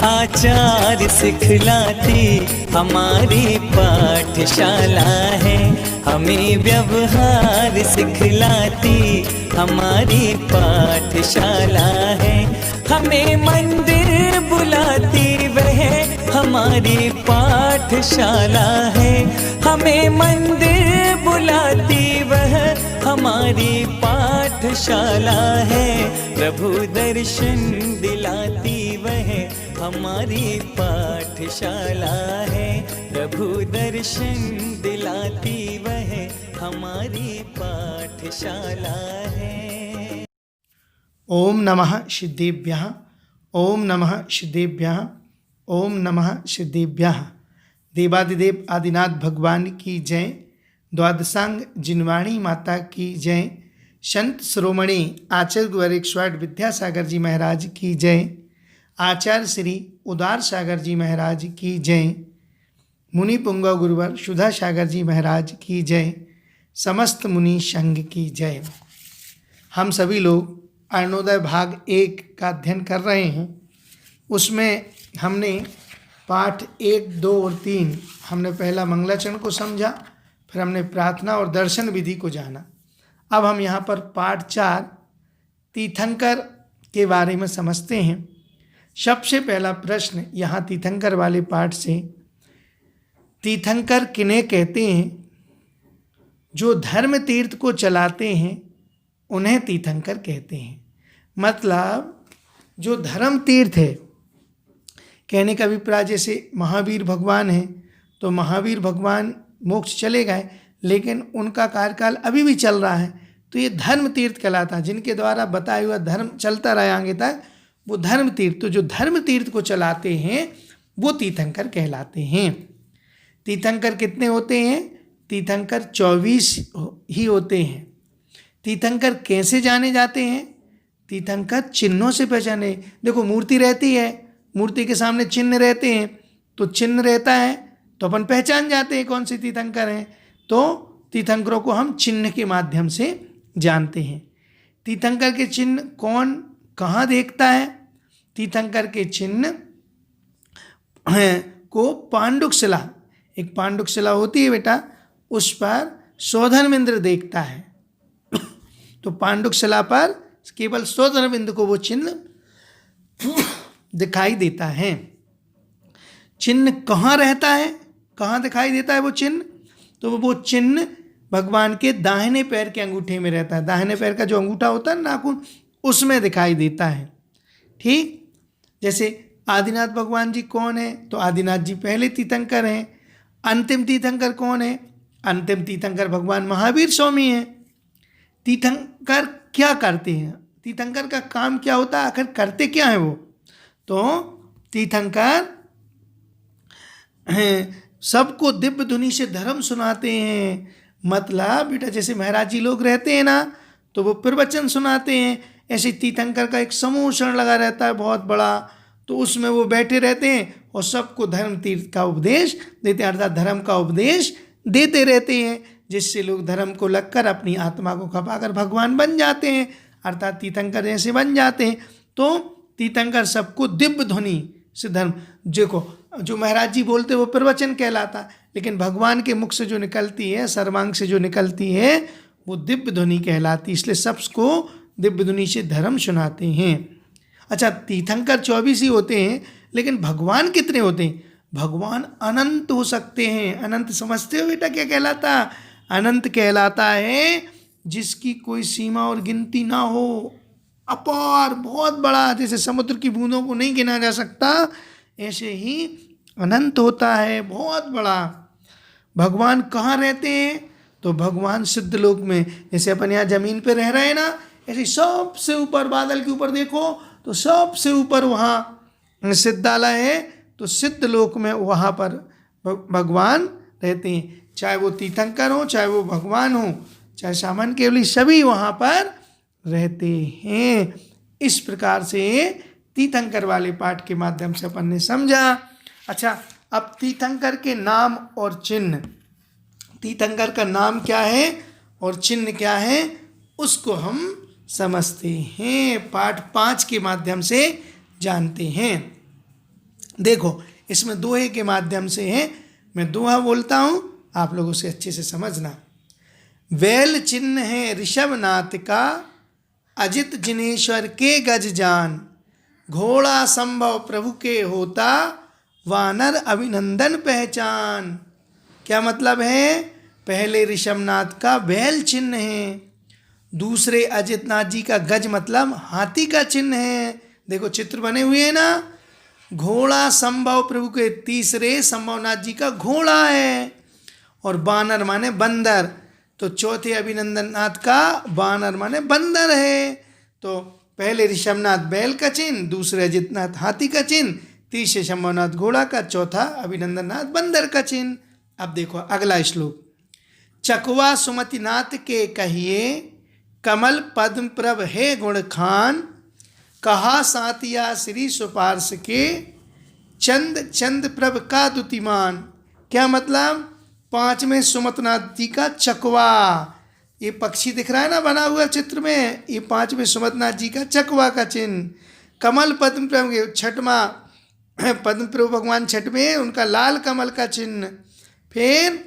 आचार सिखलाती हमारी पाठशाला है। हमें व्यवहार सिखलाती हमारी पाठशाला है। हमें मंदिर बुलाती वह हमारी पाठशाला है। हमें मंदिर बुलाती वह हमारी पाठशाला है। प्रभु दर्शन दिलाती वह हमारी पाठशाला है। प्रभु दर्शन दिलाती वह हमारी पाठशाला है। ओम नमः सिद्धेभ्यः, ओम नमः सिद्धेभ्यः, ओम नमः सिद्धेभ्यः। देवादिदेव आदिनाथ भगवान की जय। द्वादशांग जिनवाणी माता की जय। संत शिरोमणि आचार्य गुरुवर विद्यासागर जी महाराज की जय। आचार्य श्री उदार सागर जी महाराज की जय। मुनि पुंगा गुरुवर सुधा सागर जी महाराज की जय। समस्त मुनि संघ की जय। हम सभी लोग अरुणोदय भाग 1 का अध्ययन कर रहे हैं। उसमें हमने पाठ 1, 2 और 3 हमने पहला मंगलाचरण को समझा, फिर हमने प्रार्थना और दर्शन विधि को जाना। अब हम यहाँ पर पाठ 4 तीर्थंकर के बारे में समझते हैं। सबसे पहला प्रश्न यहाँ तीर्थंकर वाले पाठ से, तीर्थंकर किन्हें कहते हैं? जो धर्म तीर्थ को चलाते हैं उन्हें तीर्थंकर कहते हैं। मतलब जो धर्म तीर्थ है, कहने का अभिप्राय जैसे महावीर भगवान है तो महावीर भगवान मोक्ष चले गए लेकिन उनका कार्यकाल अभी भी चल रहा है, तो ये धर्म तीर्थ कहलाता है। जिनके द्वारा बताया हुआ धर्म चलता रहा आगे तक, वो धर्म तीर्थ। तो जो धर्म तीर्थ को चलाते हैं वो तीर्थंकर कहलाते हैं। तीर्थंकर कितने होते हैं? तीर्थंकर 24 ही होते हैं। तीर्थंकर कैसे जाने जाते हैं? तीर्थंकर चिन्हों से पहचाने। देखो मूर्ति रहती है, मूर्ति के सामने चिन्ह रहते हैं, तो चिन्ह रहता है तो अपन पहचान जाते हैं कौन से तीर्थंकर हैं। तो तीर्थंकरों को हम चिन्ह के माध्यम से जानते हैं। तीर्थंकर के चिन्ह कौन कहाँ देखता है? तीर्थंकर के चिन्ह को पांडुक शिला, एक पांडुक शिला होती है बेटा, उस पर सौधर्मेंद्र देखता है। तो पांडुक शिला पर केवल सौधर्मेंद्र को वो चिन्ह दिखाई देता है। चिन्ह कहाँ रहता है, कहाँ दिखाई देता है वो चिन्ह? तो वो चिन्ह भगवान के दाहिने पैर के अंगूठे में रहता है। दाहिने पैर का जो अंगूठा होता है नाखून, उसमें दिखाई देता है। ठीक, जैसे आदिनाथ भगवान जी कौन है? तो आदिनाथ जी पहले तीर्थंकर हैं। अंतिम तीर्थंकर कौन है? अंतिम तीर्थंकर भगवान महावीर स्वामी हैं। तीर्थंकर क्या करते हैं? तीर्थंकर का काम क्या होता है? आखिर करते क्या है वो? तो तीर्थंकर सबको दिव्य धुनी से धर्म सुनाते हैं। मतलब बेटा जैसे महाराज जी लोग रहते हैं ना, तो वो प्रवचन सुनाते हैं। ऐसे तीर्थंकर का एक समूह शरण लगा रहता है बहुत बड़ा, तो उसमें वो बैठे रहते हैं और सबको धर्म तीर्थ का उपदेश देते हैं, अर्थात धर्म का उपदेश देते रहते हैं, जिससे लोग धर्म को लगकर अपनी आत्मा को खपाकर भगवान बन जाते हैं, अर्थात तीर्थंकर जैसे बन जाते हैं। तो तीर्थंकर सबको दिव्य ध्वनि से धर्म, देखो जो महाराज जी बोलते हैं वो प्रवचन कहलाता, लेकिन भगवान के मुख से जो निकलती है, सर्वांग से जो निकलती है, वो दिव्य ध्वनि कहलाती, इसलिए सबको दिव्य ध्वनि से धर्म सुनाते हैं। अच्छा, तीर्थंकर 24 ही होते हैं, लेकिन भगवान कितने होते हैं? भगवान अनंत हो सकते हैं। अनंत समझते हो बेटा क्या कहलाता? अनंत कहलाता है जिसकी कोई सीमा और गिनती ना हो, अपार, बहुत बड़ा, जैसे समुद्र की बूंदों को नहीं गिना जा सकता, ऐसे ही अनंत होता है, बहुत बड़ा। भगवान कहाँ रहते हैं? तो भगवान सिद्ध लोक में। जैसे अपन यहाँ जमीन पे रह रहे हैं ना, ऐसे सबसे ऊपर बादल के ऊपर देखो तो सबसे ऊपर वहाँ सिद्धालय है, तो सिद्ध लोक में वहाँ पर भगवान रहते हैं। चाहे वो तीर्थंकर हो, चाहे वो भगवान हो, चाहे सामान्य केवली, सभी वहाँ पर रहते हैं। इस प्रकार से तीर्थंकर वाले पाठ के माध्यम से अपन ने समझा। अच्छा, अब तीर्थंकर के नाम और चिन्ह, तीर्थंकर का नाम क्या है और चिन्ह क्या है, उसको हम समझते हैं, पाठ 5 के माध्यम से जानते हैं। देखो इसमें दोहे के माध्यम से है, मैं दोहा बोलता हूँ, आप लोग उसे अच्छे से समझना। वेल चिन्ह है ऋषभनाथ का, अजित जिनेश्वर के गज जान, घोड़ा संभव प्रभु के होता, वानर अभिनंदन पहचान। क्या मतलब है? पहले ऋषभनाथ का बैल चिन्ह है, दूसरे अजितनाथ जी का गज मतलब हाथी का चिन्ह है। देखो चित्र बने हुए हैं ना। घोड़ा संभव प्रभु के, तीसरे संभवनाथ जी का घोड़ा है, और बानर माने बंदर, तो चौथे अभिनंदन नाथ का बानर माने बंदर है। तो पहले ऋषभनाथ बैल का चिन्ह, दूसरे अजितनाथ हाथी का चिन्ह, तीसरे शंभवनाथ घोड़ा का, चौथा अभिनंदन नाथ बंदर का चिन्ह। अब देखो अगला श्लोक। चकवा सुमतिनाथ के कहिए, कमल पद्म प्रभ है गुण खान, कहा सातिया श्री सुपार्श के, चंद चंद प्रभ का दुतिमान। क्या मतलब? पांचवें सुमतनाथ जी का चकवा, ये पक्षी दिख रहा है ना बना हुआ चित्र में, ये पांचवें सुमतनाथ जी का चकवा का चिन्ह। कमल पद्म प्रभ के, छठवा पद्म प्रभु भगवान छठवें, उनका लाल कमल का चिन्ह। फिर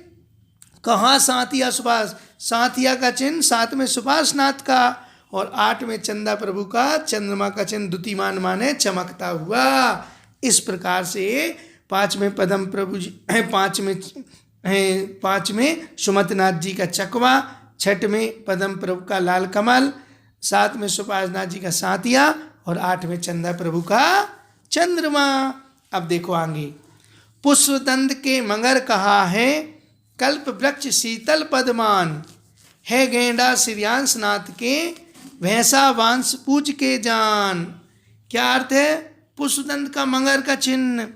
कहाँ सातिया सुभाष, सातिया का चिन्ह सातवें सुभाष नाथ का, और आठवें चंदा प्रभु का चंद्रमा का चिन्ह, द्युतिमान माने चमकता हुआ। इस प्रकार से पांचवें पद्म प्रभु जी, पांचवें सुमतनाथ जी का चकवा, छठवें पद्म प्रभु का लाल कमल, सातवें सुपासनाथ जी का सातिया, और आठवें चंदा प्रभु का चंद्रमा। अब देखो आगे। पुष्पदंत के मगर कहा है, कल्प वृक्ष शीतल पदमान, है गेंडा श्रियांश नाथ के, भैंसा वांस पूज के जान। क्या अर्थ है? पुष्पदंत का मगर का चिन्ह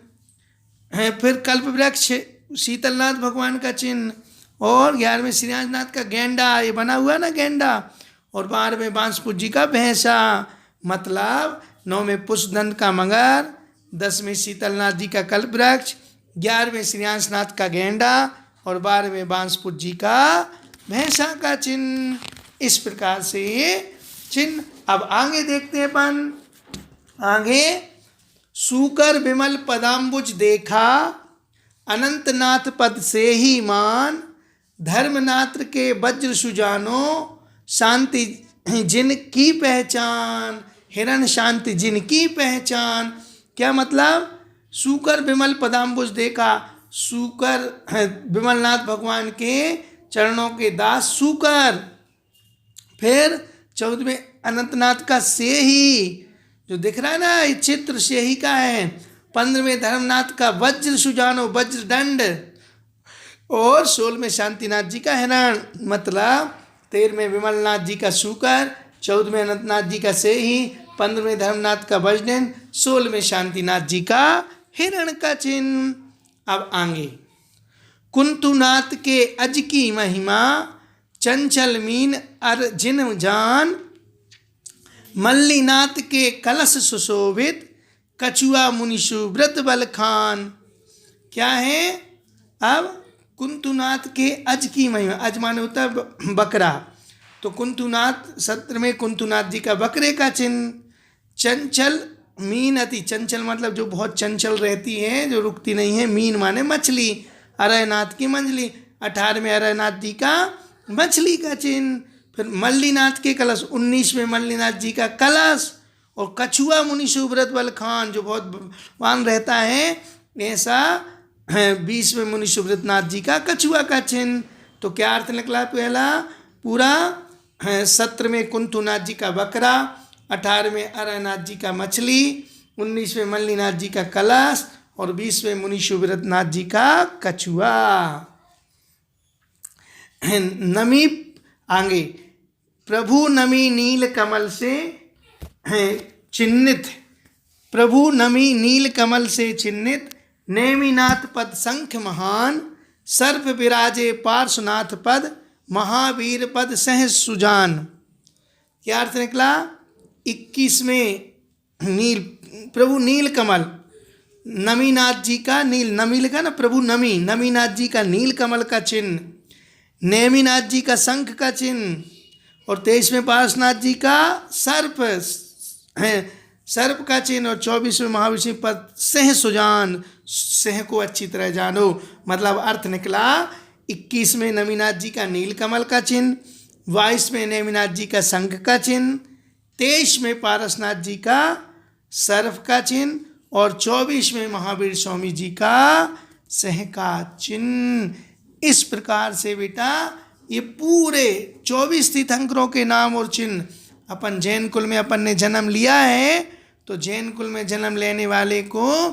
है, फिर कल्प वृक्ष शीतलनाथ भगवान का चिन्ह, और 11वें श्रीनाथ का गेंडा, ये बना हुआ ना गेंडा, और 12वें बांसपुर जी का भैंसा। मतलब 9वें पुष्पदंत का मगर, 10वें शीतलनाथ जी का कल्प वृक्ष, 11वें श्रीनाथ का गेंडा, और 12वें बांसपुर जी का भैंसा का चिन्ह। इस प्रकार से ये चिन्ह। अब आगे देखते हैं अपन। आगे, सूकर विमल पदाम्बुज देखा, अनंतनाथ पद से ही मान, धर्मनाथ के वज्र सुजानो, शांति जिन की पहचान। हिरण शांति जिन की पहचान। क्या मतलब? सूकर विमल पदाम्बुज देखा, सूकर विमलनाथ भगवान के चरणों के दास सूकर। फिर 14वें अनंतनाथ का से ही, जो दिख रहा है ना ये चित्र से ही का है। 15वें धर्मनाथ का वज्र सुजानो, वज्र दंड, और 16वें शांतिनाथ जी का हिरण। मतलब 13वें विमलनाथ जी का सूकर, 14वें अनंतनाथ जी का से ही, 15वें धर्मनाथ का वज्रदंड, 16वें शांतिनाथ जी का हिरण का चिन्ह। अब आगे, कुंतुनाथ के अज की महिमा, चंचल मीन अर्जिन जान, मल्लीनाथ के कलश सुशोभित, कछुआ मुनिषु व्रत बल खान। क्या है? अब कुंतुनाथ के अज की महिमा, अज माने होता है बकरा, तो कुंतुनाथ 17वें कुंतुनाथ जी का बकरे का चिन्ह। चंचल मीन, अति चंचल मतलब जो बहुत चंचल रहती है, जो रुकती नहीं है। मीन माने मछली, अरयनाथ की मंजली, 18वें अरयनाथ जी का मछली का चिन्ह। फिर मल्लीनाथ के कलश, 19वें मल्लीनाथ जी का कलश, और कछुआ मुनिषु व्रत बल खान, जो बहुत वान रहता है, ऐसा 20वें मुनिषु व्रतनाथ जी का कछुआ का चिन्ह। तो क्या अर्थ निकला? पहला पूरा 17वें कुंतुनाथ जी का बकरा, 18वें अरयनाथ जी का मछली, 19वें मल्लीनाथ जी का कलश, और 20वें मुनिषु व्रतनाथ जी का कछुआ। नमी आगे, प्रभु नमी नील कमल से चिन्हित, प्रभु नमी नील कमल से चिन्हित, नेमिनाथ पद शंख महान, सर्प विराजे पार्श्वनाथ पद, महावीर पद सहज सुजान। क्या अर्थ निकला? 21वें नील, प्रभु नील कमल, नमीनाथ जी का नील, नमी लिखा ना, प्रभु नमी, नमीनाथ जी का नील कमल का चिन्ह, नेमिनाथ जी का शंख का चिन्ह, और 23वें पार्श्वनाथ जी का सर्प है, सर्प का चिन्ह, और 24वें महाविष्णु पद सिंह सुजान, सिंह को अच्छी तरह जानो। मतलब अर्थ निकला 21वें नेमिनाथ जी का नीलकमल का चिन्ह, 22वें नेमिनाथ जी का शंख का चिन्ह, 23वें पारसनाथ जी का सर्प का चिन्ह, और 24वें महावीर स्वामी जी का सिंह का चिन्ह। इस प्रकार से बेटा ये पूरे 24 तीर्थंकरों के नाम और चिन्ह, अपन जैन कुल में अपन ने जन्म लिया है, तो जैन कुल में जन्म लेने वाले को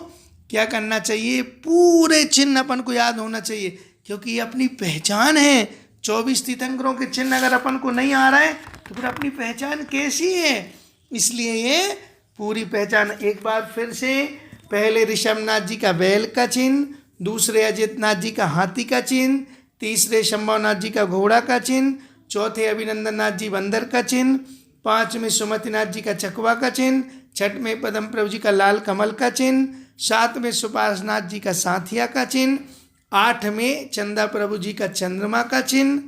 क्या करना चाहिए, पूरे चिन्ह अपन को याद होना चाहिए, क्योंकि ये अपनी पहचान है। 24 तीर्थंकरों के चिन्ह अगर अपन को नहीं आ रहा है तो फिर अपनी पहचान कैसी है। इसलिए ये पूरी पहचान एक बार फिर से, पहले ऋषभनाथ जी का बैल का चिन्ह, दूसरे अजितनाथ जी का हाथी का चिन्ह, तीसरे शंभवनाथ जी का घोड़ा का चिन्ह, चौथे अभिनंदन नाथ जी बंदर का चिन्ह, 5वें सुमतिनाथ जी का चकवा का चिन्ह, 6वें पदम प्रभु जी का लाल कमल का चिन्ह, 7वें सुपासनाथ जी का साथिया का चिन्ह, 8वें चंदा प्रभु जी का चंद्रमा का चिन्ह,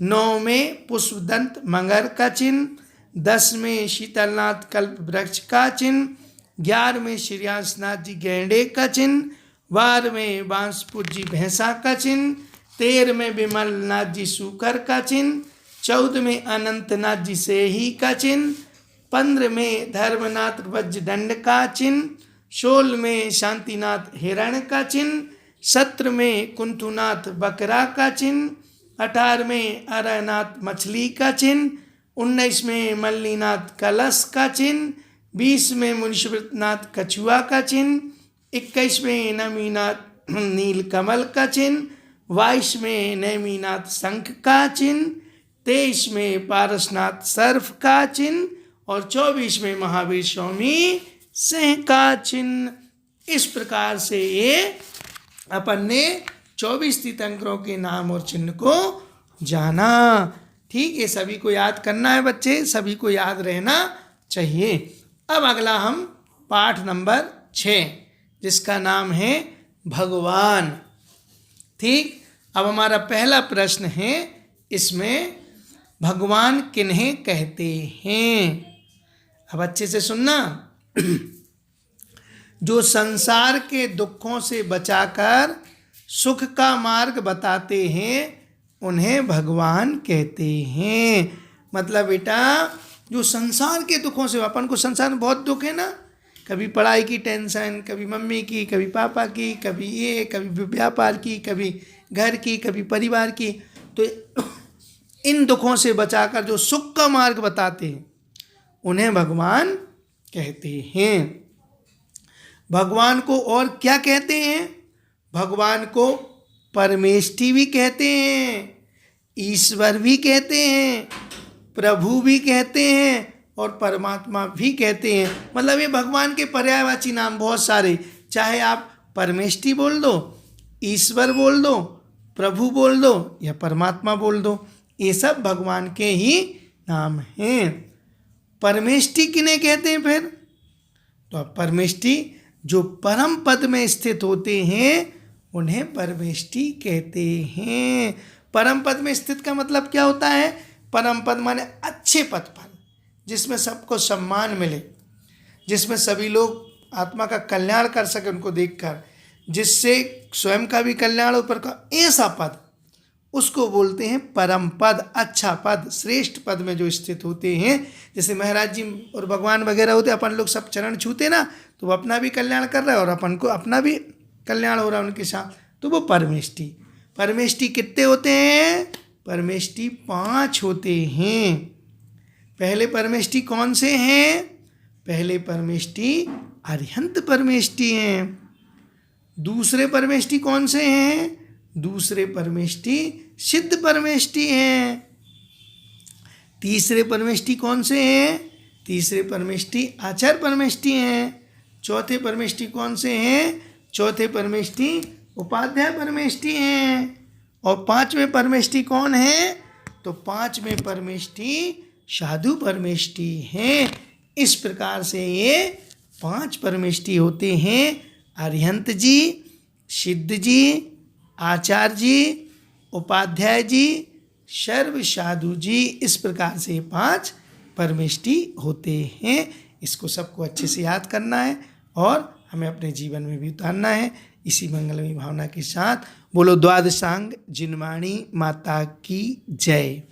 9वें पुष्पदंत मगर का चिन्ह, 10वें शीतलनाथ कल्प वृक्ष का चिन्ह, 11वें श्रीयांशनाथ जी गेंडे का चिन्ह, 12वें बांसपुर जी भैंसा का चिन्ह, 13वें विमलनाथ जी सूकर का चिन्ह, 14वें अनंतनाथ जी सेही का चिन्ह, 15वें धर्मनाथ वज्रदंड का चिन्ह, 16वें शांतिनाथ हिरण का चिन्ह, 17वें कुंथुनाथ बकरा का चिन्ह, 18वें अरनाथ मछली का चिन्ह, 19वें मल्लीनाथ कलश का चिन्ह, 20वें मुनिश्वरनाथ कछुआ का चिन्ह, 21वें नमीनाथ नीलकमल का चिन्ह, 22वें नेमिनाथ शंख का चिन्ह, 23वें पारसनाथ सर्प का चिन्ह, और 24वें महावीर स्वामी सिंह का चिन्ह। इस प्रकार से ये अपन ने 24 तीर्थंकरों के नाम और चिन्ह को जाना। ठीक, ये सभी को याद करना है बच्चे, सभी को याद रहना चाहिए। अब अगला हम पाठ नंबर 6 जिसका नाम है भगवान। ठीक, अब हमारा पहला प्रश्न है इसमें, भगवान किन्हें कहते हैं। अब अच्छे से सुनना। जो संसार के दुखों से बचाकर सुख का मार्ग बताते हैं उन्हें भगवान कहते हैं। मतलब बेटा जो संसार के दुखों से, अपन को संसार में बहुत दुख है ना, कभी पढ़ाई की टेंशन, कभी मम्मी की, कभी पापा की, कभी ये, कभी व्यापार की, कभी घर की, कभी परिवार की, तो इन दुखों से बचाकर जो सुख का मार्ग बताते हैं उन्हें भगवान कहते हैं। भगवान को और क्या कहते हैं? भगवान को परमेष्टि भी कहते हैं, ईश्वर भी कहते हैं, प्रभु भी कहते हैं और परमात्मा भी कहते हैं। मतलब ये भगवान के पर्यायवाची नाम बहुत सारे, चाहे आप परमेष्टि बोल दो, ईश्वर बोल दो, प्रभु बोल दो या परमात्मा बोल दो, ये सब भगवान के ही नाम हैं। परमेष्टि किन्हें कहते हैं फिर? तो परमेष्टि जो परम पद में स्थित होते हैं उन्हें परमेष्टि कहते हैं। परम पद में स्थित का मतलब क्या होता है? परम पद माने अच्छे पद पर, जिसमें सबको सम्मान मिले, जिसमें सभी लोग आत्मा का कल्याण कर सके उनको देखकर, जिससे स्वयं का भी कल्याण ऊपर का, ऐसा पद उसको बोलते हैं परम पद, अच्छा पद, श्रेष्ठ पद में जो स्थित होते हैं। जैसे महाराज जी और भगवान वगैरह होते, अपन लोग सब चरण छूते ना, तो वो अपना भी कल्याण कर रहा है और अपन को अपना भी कल्याण हो रहा है उनके साथ, तो वो परमेष्टि। परमेष्टि कितने होते हैं? परमेष्टि 5 होते हैं। पहले परमेष्टि कौन से हैं? पहले परमेष्टि अरिहंत परमेष्टि हैं। दूसरे परमेष्टि कौन से हैं? दूसरे परमेष्टि सिद्ध परमेष्टि हैं। तीसरे परमेष्टि कौन से हैं? तीसरे परमेष्टि आचार परमेष्टि हैं। चौथे परमेष्टि कौन से हैं? चौथे परमेष्टि उपाध्याय परमेष्टि हैं। और 5वें परमेष्टि कौन है? तो 5वें परमेष्टि साधु परमेष्टि हैं। इस प्रकार से ये 5 परमेष्टि होते हैं, अरिहंत जी, सिद्ध जी, आचार्य जी, उपाध्याय जी, सर्व साधु जी। इस प्रकार से 5 परमेष्टि होते हैं। इसको सबको अच्छे से याद करना है और हमें अपने जीवन में भी उतारना है। इसी मंगलमयी भावना के साथ बोलो द्वादशांग जिनवाणी माता की जय।